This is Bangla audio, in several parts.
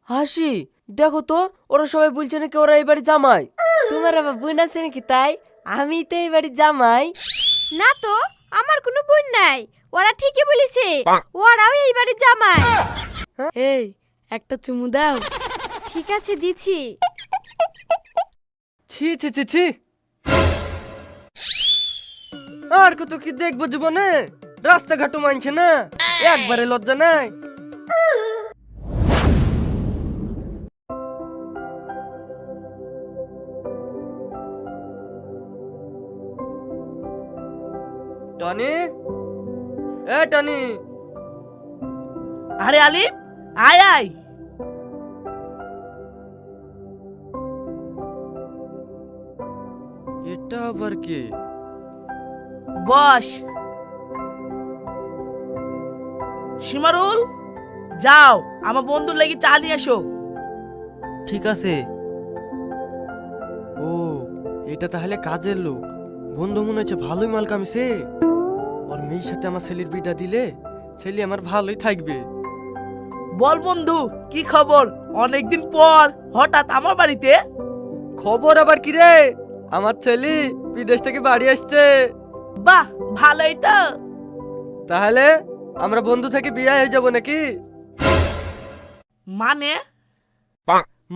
হাসি, দেখো তো ওরা সবাই বলছে নাকি ওরা এই বাড়ি জামাই। তোমার আবার বোন আছে নাকি? তাই আমি তো এই বাড়ির জামাই। না তো, আমার কোনো বোন নাই। ওরা ঠিকই বলেছে, ওরাও এই বাড়ির জামাই। এই একটা চুমু দাও। ঠিক আছে, দিছি। ছি ছি ছি ছি, আর কত কি দেখবো জীবনে, রাস্তাঘাটও মানছে না, একবারে লজ্জা নাই। টনি, এ টনি। আরে আলিফ, আয় আয়। এটা আবার কি? বস। শিমারুল, যাও আমার বন্ধুর লাগি চা নিয়ে এসো। ঠিক আছে। ও, এটা তাহলে কাজের লোক। বন্ধু মনে হচ্ছে ভালোই মাল কামিছে। ওর মেয়ের সাথে আমার ছেলের বিটা দিলে ছেলে আমার ভালোই থাকবে। বল বন্ধু, কি খবর? অনেকদিন পর হঠাৎ আমার বাড়িতে। খবর আবার কি রে, আমার ছেলে বিদেশ থেকে বাড়ি আসছে। বাহ, ভালোই তো। তাহলে আমরা বন্ধু থেকে বিয়ে হয়ে যাব নাকি? মানে?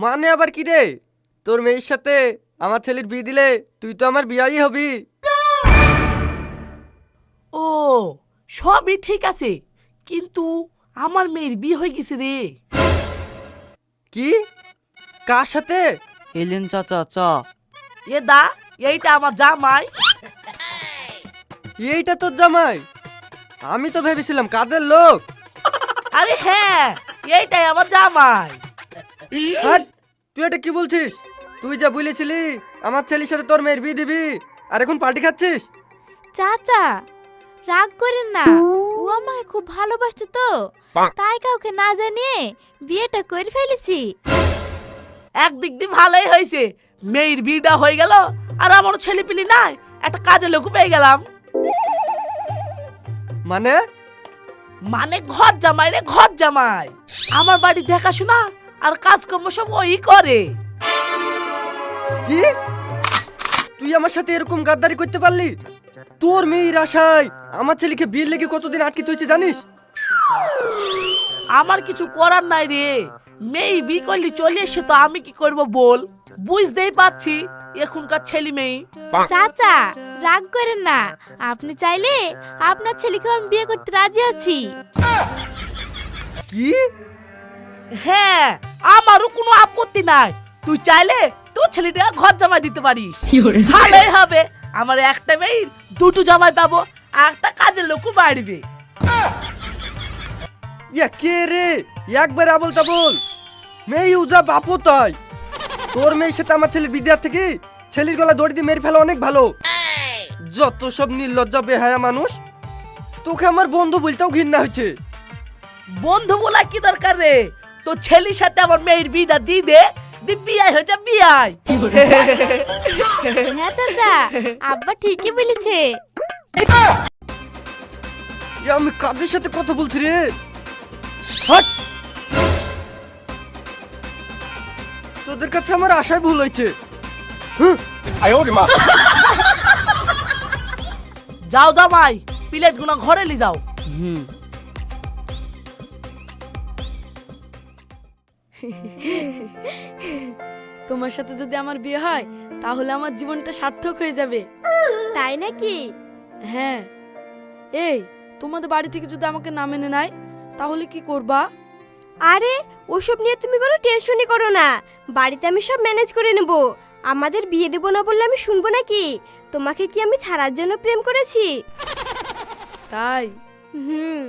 মানে আবার কি রে, তোর মেয়ের সাথে আমার ছেলের বিয়ে দিলে তুই তো আমার বিয়াই হবি। ও, সবই ঠিক আছে, কিন্তু আমার মেয়ের বিয়ে হয়ে গেছে রে। কি? কার সাথে? এলেন চাচা চা। এ দা, এইটা আমার জামাই। এইটা তোর জামাই? আমি তো ভেবেছিলাম কাজের লোক। আরে হ্যাঁ, এইটাই আমার জামাই। হাট, তুই এটা কি বলছিস? তুই যা বলেছিলি আমার ছেলের সাথে তোর মেয়ের বিয়ে দিবি, আর এখন পার্টি খাচ্ছিস? চাচা, রাগ করেন না। ও আমাকে খুব ভালোবাসতো তো, তাই কাউকে না জানিয়ে বিয়েটা করে ফেলেছি। একদিক দিয়ে ভালোই হয়েছে, মেয়ের বিয়েটা হয়ে গেল, আর আমার ছেলে পিলি নাই, একটা কাজের লোক পেয়ে গেলাম। মানে? মানে ঘর জামাই রে, ঘর জামাই। আমার বাড়ি দেখাশোনা আর কাজকর্ম সব ওই করে। কি? তুই আমার সাথে এরকম গাদ্দারি করতে পারলি? তোর মেয়ের আশায় আমার ছেলেকে বিয়ের লেগে কতদিন আটকে তুইছে জানিস? আমার কিছু করার নাই রে, মেয়ে বিয়ে করলে চলে এসে তো আমি কি করব বল? বুঝতেই পারছি এখনকার ছেলে মেয়ে। চাচা, রাগ করেন না। আপনি চাইলে আপনার ছেলেকে আমি বিয়ে করতে রাজি আছি। কি? হ্যাঁ, আমারও কোনো আপত্তি নাই। তুই চাইলে তোর ছেলেটা ঘর জামাই দিতে পারিস। ভালোই হবে, আমার একটা মেয়ে দুটো জামাই পাবো, আর একটা কাজের লোকও বাড়বে। ইয়া কে রে, একবার আবল তাবল। মেয়ে উজা বাপও তাই। তোর মেয়ের সাথে আমার ছেলের বিদ্যার থেকে ছেলের গলা দড়ি দিয়ে মেরে ফেলা অনেক ভালো। যত সব নির্লজ্জা বেহায়া মানুষ। তোকে আমার বন্ধু বলতেও ঘৃণা হচ্ছে। বন্ধু বলা কি দরকার রে? তো ছেলের সাথে আমার মেয়ের বিয়েটা দিয়ে দে, বিয়াই হয়ে যা, বিয়াই। হ্যাঁ চাচা, আব্বা ঠিকই বলেছে। ইয়া আমি কাদের সাথে কথা বলছি রে? হাট! তোদের কাছে আমার আশায় ভুল হয়েছে। যাও জামাই, প্লেট গুনা ঘরে লি যাও। তোমার সাথে যদি আমার বিয়ে হয় তাহলে আমার জীবনটা সার্থক হয়ে যাবে। তাই নাকি? হ্যাঁ। এই, তোমাদের বাড়ি থেকে যদি আমাকে না মেনে নেয় তাহলে কি করবা? আরে ওসব নিয়ে তুমি কোনো টেনশনই করো না, বাড়িতে আমি সব ম্যানেজ করে নেব। আমাদের বিয়ে দেবো না বললে আমি শুনবো নাকি? তোমাকে কি আমি ছাড়ার জন্য প্রেম করেছি? তাই? হুম।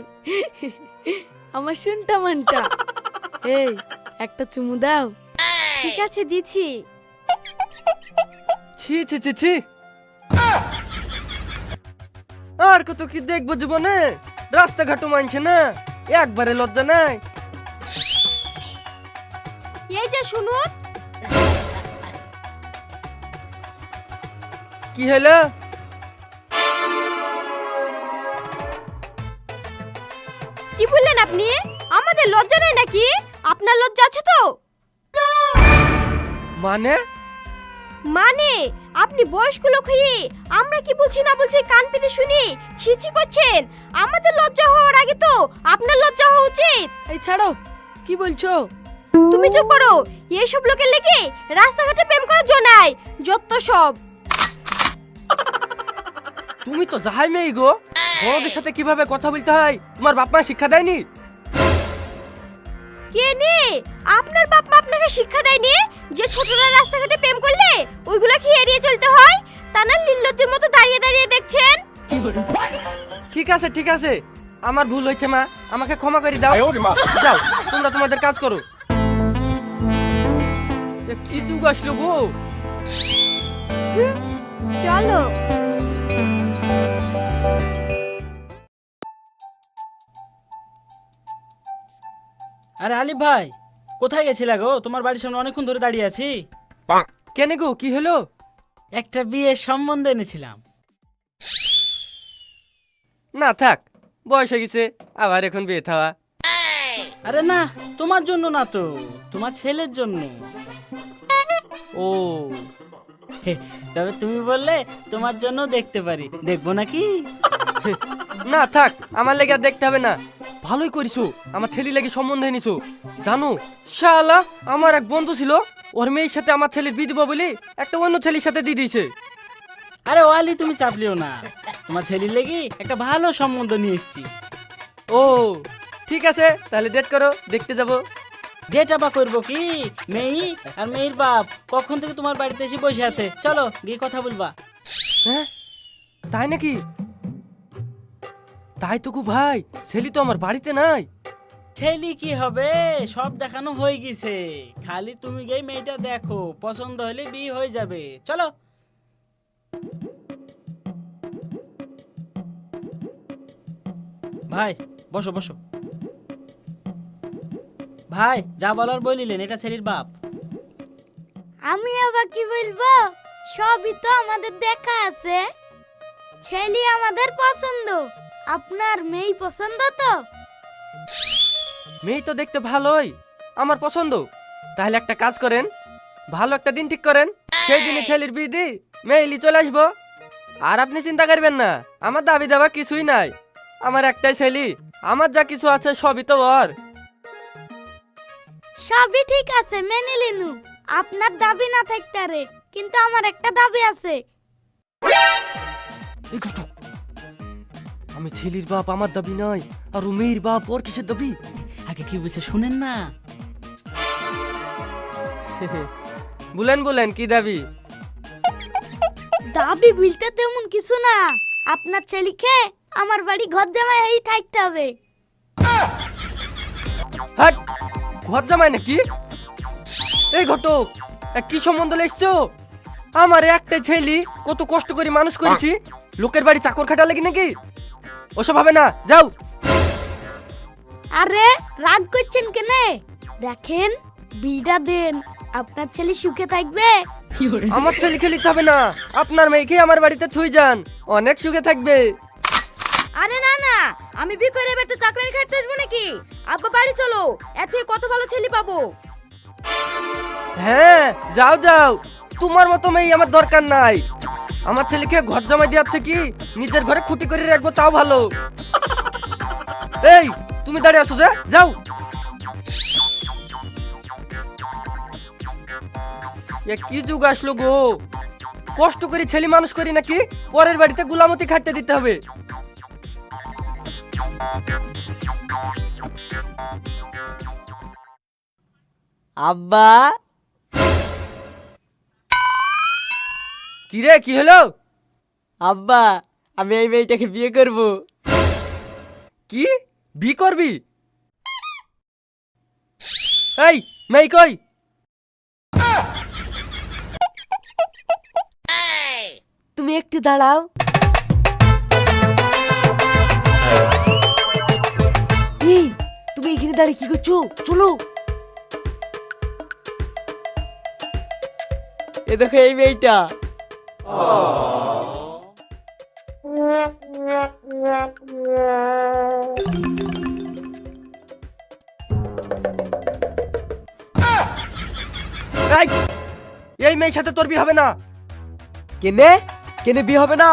আমার শুনটা মনটা। এই একটা চুমু দাও। ঠিক আছে, দিছি। ছি ছি ছি ছি, আর কত কি দেখবো জীবনে, রাস্তাঘাটও মানছে না, একবারে লজ্জা নাই। এই যে শুনুন। কি হলো? কি বললেন আপনি? আমাদের লজ্জা নাই নাকি? আপনার লজ্জা আছে তো? মানে মানে আপনি বয়স্ক লোক হয়ে আমরা কি বলছি না বলছি কান পেতে শুনি ছিছি করছেন। আমাদের লজ্জা হওয়ার আগে তো আপনার লজ্জা হওয়া উচিত। এই ছাড়ো, কি বলছো? তুমি চুপ করো। এইসব লোকের লেগে রাস্তাঘাটে প্রেম করার জন্য নাই, যত সব। তুমি তো যাহাই মেয়ে গো, বড়দের সাথে কিভাবে কথা বলতে হয় তোমার বাপ মা শিক্ষা দেয়নি? কে নে? আপনার বাপ মা আপনাকে শিক্ষা দেয়নি যে ছোটরা রাস্তাঘাটে প্রেম করলে ওইগুলা কি এড়িয়ে চলতে হয়? তা না নির্লজ্জের মতো দাঁড়িয়ে দাঁড়িয়ে দেখছেন। ঠিক আছে, আমার ভুল হয়েছে মা, আমাকে ক্ষমা করে দাও। যাও তোমরা তোমাদের কাজ করো। এ কি যুগ আসলো গো। চলো। আরে আলিফ ভাই, কোথায় গেছিলা গো? তোমার বাড়ির সামনে অনেকক্ষণ ধরে দাঁড়িয়ে আছি। কেন গো, কি হলো? একটা বিয়ের সম্বন্ধ এনেছিলাম। না থাক, বয়স হয়ে গেছে, আবার এখন বিয়ে থাওয়া। আরে না, তোমার জন্য না তো, তোমার ছেলের জন্য। ও তবে তুমি বললে তোমার জন্য দেখতে পারি, দেখবো নাকি? না থাক, আমার লেগে আর দেখতে হবে না। ভালোই করিছো, আমার ছেলে লেগে সম্বন্ধ এনেছো। জানো শালা, আমার এক বন্ধু ছিল, ওর মেয়ের সাথে আমার ছেলের বিয়ে দিব বলে একটা অন্য ছেলের সাথে দিয়ে দিয়েছে। আরে ওয়ালি, তুমি চাপলিও না, তোমার ছেলের লেগে একটা ভালো সম্বন্ধ নিয়ে এসেছি। ও ঠিক আছে, তাহলে ডেট করো, দেখতে যাব। ডেট আবার করবো কি? মেয়ে আর মেয়ের বাপ কখন থেকে তোমার বাড়িতে এসে বসে আছে, চলো গিয়ে কথা বলবা। হ্যাঁ তাই নাকি? তাই তো গো ভাই, ছেলে তো আমার বাড়িতে নাই। ছেলে কি হবে, সব দেখানো হয়ে গেছে, খালি তুমি গিয়ে মেয়েটা দেখো, পছন্দ হলে বিয়ে হয়ে যাবে, চলো। ভাই বসো বসো। ভাই যা বলার বলিলেন, এটা ছেলের বাপ। আমি আবার কি বলবো, সবই তো আমাদের দেখা আছে। ছেলে আমাদের পছন্দ, আপনার মেয়ে পছন্দ তো? মেয়ে তো দেখতে ভালোই, আমার পছন্দ। তাহলে একটা কাজ করেন, ভালো একটা দিন ঠিক করেন, সেই দিনে ছেলের বিয়ে দি মেয়েলি চলে আসবো। আর আপনি চিন্তা করবেন না, আমার দাবি দাবা কিছুই নাই। আমার একটাই ছেলে, আমার যা কিছু আছে সবই তো ওর। সবই ঠিক আছে, মেনে লিনু। আপনার দাবি না থাকতে রে, কিন্তু আমার একটা দাবি আছে। এই গুটু, আমি ছেলের বাপ, আমার দাবি নাই। আর ও মেয়ের বাপ, ওর কিসের দাবি? আগে কি বলছে শুনেন না। বলেন কি দাবি? দাবি বলতে তেমন কিছু না, আপনার ছেলেকে আমার বাড়ি ঘর জামাই হয়েই থাকতে হবে। হাট, ঘর জামাই নাকি? এই ঘটক, কি সম্বন্ধ লেসছো? আমার একটা ছেলে, কত কষ্ট করে মানুষ করেছি, লোকের বাড়ি চাকর খাটা লাগি নাকি? ওসব হবে না, যাও। আরে রাগ করছেন কেন? দেখেন বিড়া দেন, আপনার ছেলে সুখে থাকবে। আমার ছেলেকে নিতে হবে না, আপনার মেয়েকে আমার বাড়িতে থুই যান, অনেক সুখে থাকবে। আরে না না, আমি বিয়ে করে এবার তো চাকরি খাটতে আসবো নাকি? আব্বা বাড়ি চলো, এত কত ভালো ছেলে পাবো। হ্যাঁ যাও, তোমার মতো মেয়ে আমার দরকার নাই। আমার ছেলেকে ঘর জামাই দেওয়ার থেকে নিজের ঘরে খুঁটি করে রাখবো, তাও ভালো। এই তুমি দাঁড়িয়ে আছো যে, যাও। এ কি যুগ আসলো গো, কষ্ট করে ছেলে মানুষ করি নাকি পরের বাড়িতে গুলামতি খাটতে দিতে হবে? আব্বা, কি রে, কি হলো? আব্বা, আমি এই মেয়েটাকে বিয়ে করব। কি বি করবি? এই মেয়ে কই? তুমি একটু দাঁড়াও। এই, তুমি এখানে দাঁড়িয়ে কি করছো? চলো। এ দেখো এই মেয়েটা। এই, এই মেয়ের সাথে তোর বিয়ে হবে না। কেনে কেনে বিয়ে হবে না?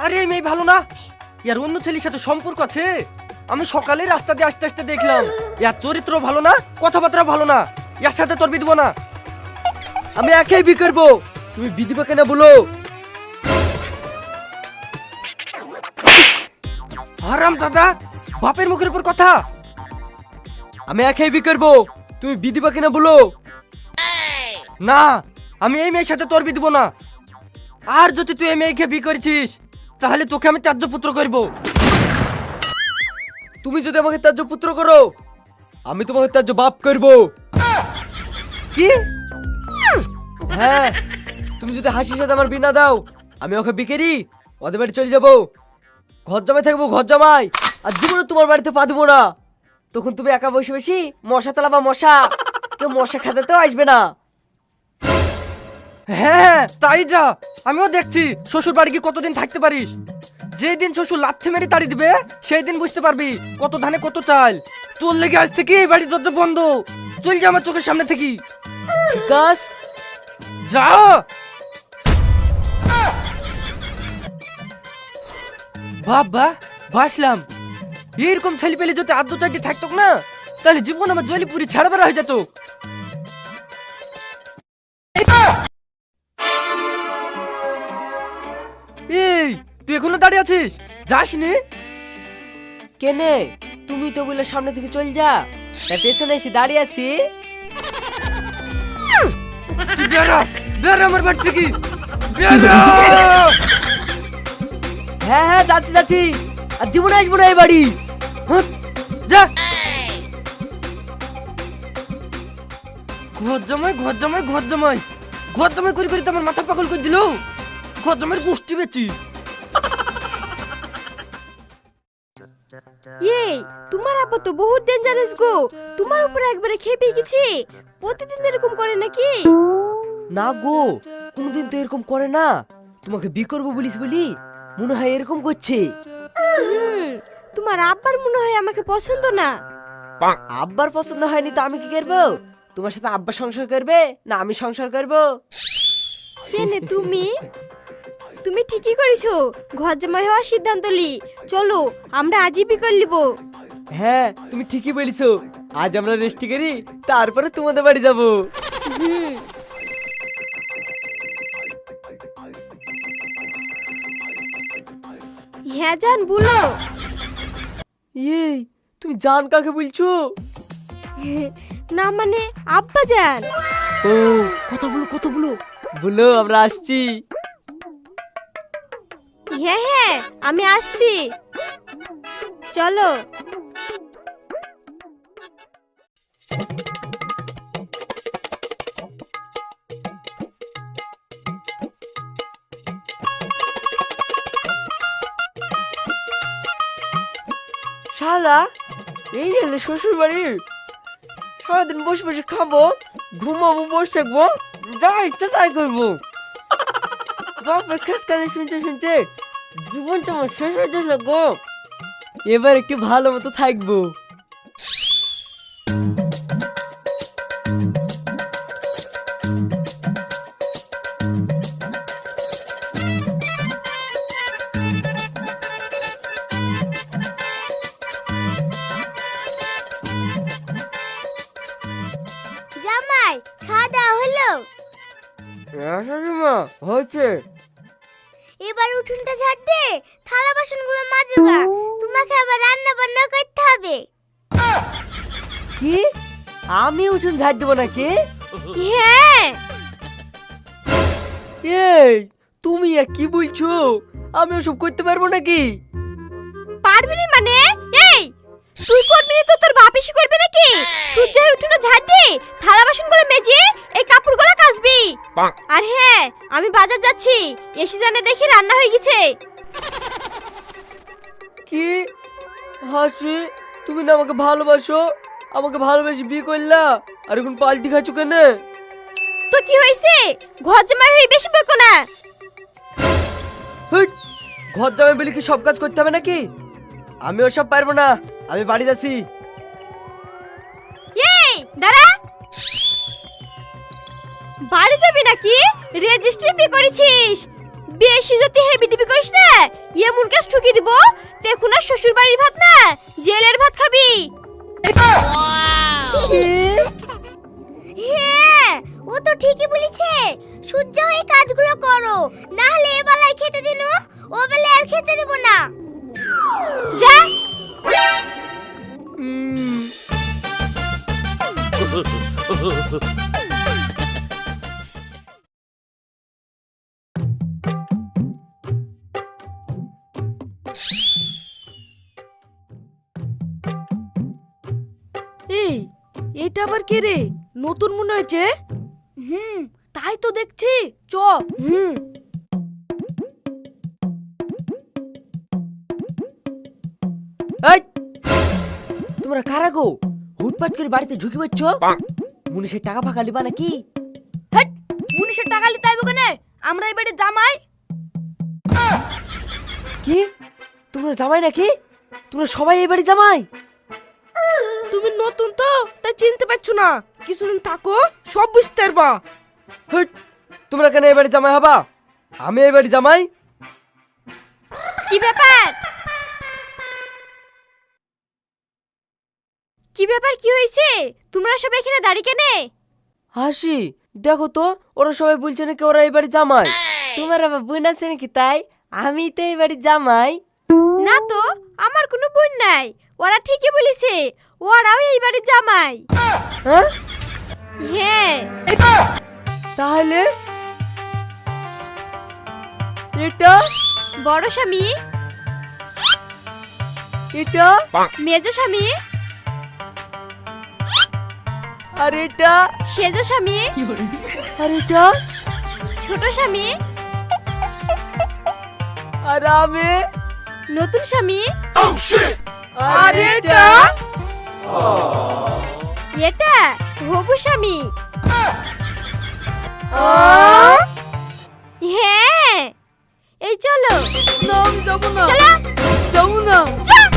আরে এই মেয়ে ভালো না, ইয়ার অন্য ছেলের সাথে সম্পর্ক আছে। আমি সকালে রাস্তা দিয়ে আসতে আসতে দেখলাম, ইয়ার চরিত্র ভালো না, কথাবার্তা ভালো না, ইয়ার সাথে তোর বিয়ে দিব না। আমি একাই বিয়ে করবো, তুমি বিয়ে দিবা কেনা বলো। হারাম দাদা, বাপের মুখের উপর কথা। আমি একাই বিয়ে করবো, তুমি বিয়ে দিবা কেনা বলো। না, আমি এই মেয়ের সাথে তোর বিয়ে দিব না। আর যদি তুই এই মেয়েকে বিয়ে করেছিস, তাহলে তোকে আমি ত্যায্য পুত্র করবো। তুমি যদি আমাকে ত্যায্য পুত্র করো, আমি তোমাকে ত্যায্য বাপ করবো। কি? হ্যাঁ, তুমি যদি হাসির সাথে আমার বিয়ে না দাও, আমি ওকে বিকেরি ওদের বাড়ি চলে যাবো, ঘর জামাই থাকবো, ঘর জামাই। আর জীবনে তোমার বাড়িতে পা দেবো না। তখন তুমি একা বসে বসে মশা তালাবা মশা, কেউ মশা খেতে তো আসবে না। হ্যাঁ তাই যা, আমিও দেখছি শ্বশুর বাড়ি কি কতদিন থাকতে পারিস। যেই দিন শ্বশুর লাথি মেরে তাড়ি দিবে, সেই দিন বুঝতে পারবি কত ধানে কত চাল। তোর লেগে আজ থেকে এই বাড়ির দরজা বন্ধ, চল যা আমার চোখের সামনে থেকে। ঠিক আছে? যা। বাবা বাসলাম, এরকম ছেলে পেলে যদি আদ্য চারটি থাকতো না, তাহলে জীবন আমার জলিপুরি ছাড়া বেড়া হয়ে যেত। এই তুই এখনো দাঁড়িয়ে আছিস, যাসনি? কেনে তুমি তো বলে সামনে থেকে চল যা, তাই পেছনে এসে দাঁড়িয়ে আছি। তুই বেরা, বেরা আমার বাড়ি থেকে, বেরা। হ্যাঁ হ্যাঁ যাচ্ছি যাচ্ছি, আর জীবনে আসবো না এই বাড়ি। হুঁ, যা। ঘর জামাই ঘর জামাই ঘর জামাই ঘর জামাই করে করে তো আমার মাথা পাগল করে দিল। ঘর জামাইয়ের গোষ্ঠী বেচি। এই তোমার আপা তো বহুত ডেঞ্জারাস গো, তোমার উপরে একবারে খেপে গেছি। প্রতিদিন এরকম করে নাকি? না গো, কোনদিন তো এরকম করে না। তোমাকে বিয়ে করবো বলিস বলি মনে হয় এরকম করছে। তোমার আব্বার মনে হয় আমাকে পছন্দ না। আব্বার পছন্দ হয়নি তো আমি কি করবো? তোমার সাথে আব্বা সংসার করবে না আমি সংসার করবো? কেনে তুমি তুমি ঠিকই করেছো, ঘর জামাই হওয়ার সিদ্ধান্ত লি। চলো আমরা আজই বিয়ে করে লিব। হ্যাঁ তুমি ঠিকই বলিছো, আজ আমরা রেস্টি করি, তারপরে তোমাদের বাড়ি যাবো। হ্যাঁ জান বলো। এই তুমি জান কাকে বলছো? না মানে আব্বা জান। ও কথা বলো কথা বলো, বলো আমরা আসছি। হ্যাঁ হ্যাঁ আমি আসছি, চলো। শালা এই গেলে শ্বশুর বাড়ি, সারাদিন বসে বসে খাবো, ঘুমাবো, বসে থাকবো, যা ইচ্ছা তাই করবো। বাপের খেসকানি শুনতে শুনতে জীবনটা আমার শেষ হয়ে গেছে গো। এবার একটু ভালো মতো থাকবো। জামাই খাওয়া দাওয়া হলো? মা হয়েছে। এবার উঠোনটা ঝাড় দে, থালা বাসনগুলো মাজোগা। তোমাকে আবার রান্না বান্না করতে হবে। কি আমি উঠুন ঝাড় দেবো নাকি? হ্যাঁ এই তুমি আর কি বলছো? আমি ওসব করতে পারবো নাকি? পারবি না মানে? এই তুই করবি না তো তোর বাপ এসে করবে নাকি? সূর্য হয়ে উঠোনে ঝাড় দে, থালা বাসনগুলো মেজে এই কাপড়গুলো কাচবি। আর হ্যাঁ আমি বাজার যাচ্ছি, এসে জানে দেখি রান্না হয়ে গেছে। কি হাসি, তুমি না আমাকে ভালোবাসো, আমাকে ভালোবেসে বিয়ে করলা, আর এখন পাল্টি খাচ্ছ কেন? তো কি হয়েছে? ঘর জামাই হয়ে বেশি বকো না। হুট, ঘর জামাই বলে কি সব কাজ করতে হবে নাকি? আমি ওসব পারবো না, আমি বাড়ি যাচ্ছি। এই দাঁড়া, বাড়ি যাবি নাকি? রেজিস্ট্রি বি করেছিস? বেশি যদি হেভি টিভি করিস না, এমন কাজ ঠুকি দিব, দেখুন না শ্বশুর বাড়ির ভাত না জেলের ভাত খাবি। হ্যাঁ, ও তো ঠিকই বলেছে। সূর্য হয়ে কাজগুলো করো, না হলে এ বেলায় খেতে দিনু, ও বেলায় আর খেতে দেব না। যা। এই এটা আবার কে রে? নতুন মনে হয়েছে। তাই তো দেখছি। চ। এই তোমরা কারা গো? হুটপাট করে বাড়িতে ঢুকে পড়ছ? মুনিশের টাকা ফাঁকা লিবা নাকি? হেট, মুনিশের টাকা লিতে আইবো কেনে? আমরা এই বাড়ির জামাই। কি তোমরা জামাই নাকি? তোমরা সবাই এই বাড়ি জামাই? তুমি নতুন তো তাই চিনতে পারছো না, কিছুদিন থাকো সব বুঝতে পারবা। হুট, তোমরা কেন এই বাড়ি জামাই হবা? আমি এই বাড়ি জামাই। কি ব্যাপার? কি ব্যাপার, কি হয়েছে? তোমরা সব এখানে দাঁড়িয়ে কেনে? হাসি দেখো তো, ওরা সবাই বলছে নাকি ওরা এই বাড়ি জামাই। তোমার আবার বোন আছে নাকি? তাই আমি তো এই বাড়ি জামাই। না তো, আমার কোনো বোন নাই। ওরা ঠিকই বলেছে, ওরাও এই বাড়ির জামাই। হ্যাঁ হ্যাঁ। তাহলে এটা বড় স্বামী, এটা মেজ স্বামী, আর এটা সেজ স্বামী, আর এটা ছোট স্বামী, আর আমি নতুন স্বামী, আর এটা এটা হবু স্বামী। হ্যাঁ, এই চলো। নাম যাবো না, চলো। যাবো না, চল।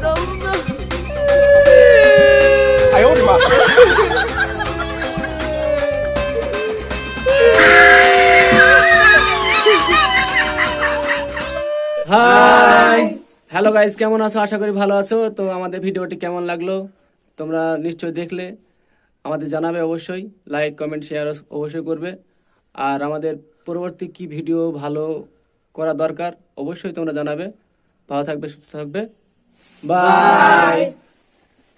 যাবো না। হাই হ্যালো গাইস, কেমন আছো? আশা করি ভালো আছো। তো আমাদের ভিডিওটি কেমন লাগলো তোমরা নিশ্চয়ই দেখলে, আমাদের জানাবে অবশ্যই। লাইক কমেন্ট শেয়ার অবশ্যই করবে। আর আমাদের পরবর্তী কি ভিডিও ভালো করা দরকার অবশ্যই তোমরা জানাবে। ভালো থাকবে, সুস্থ থাকবে, বাই।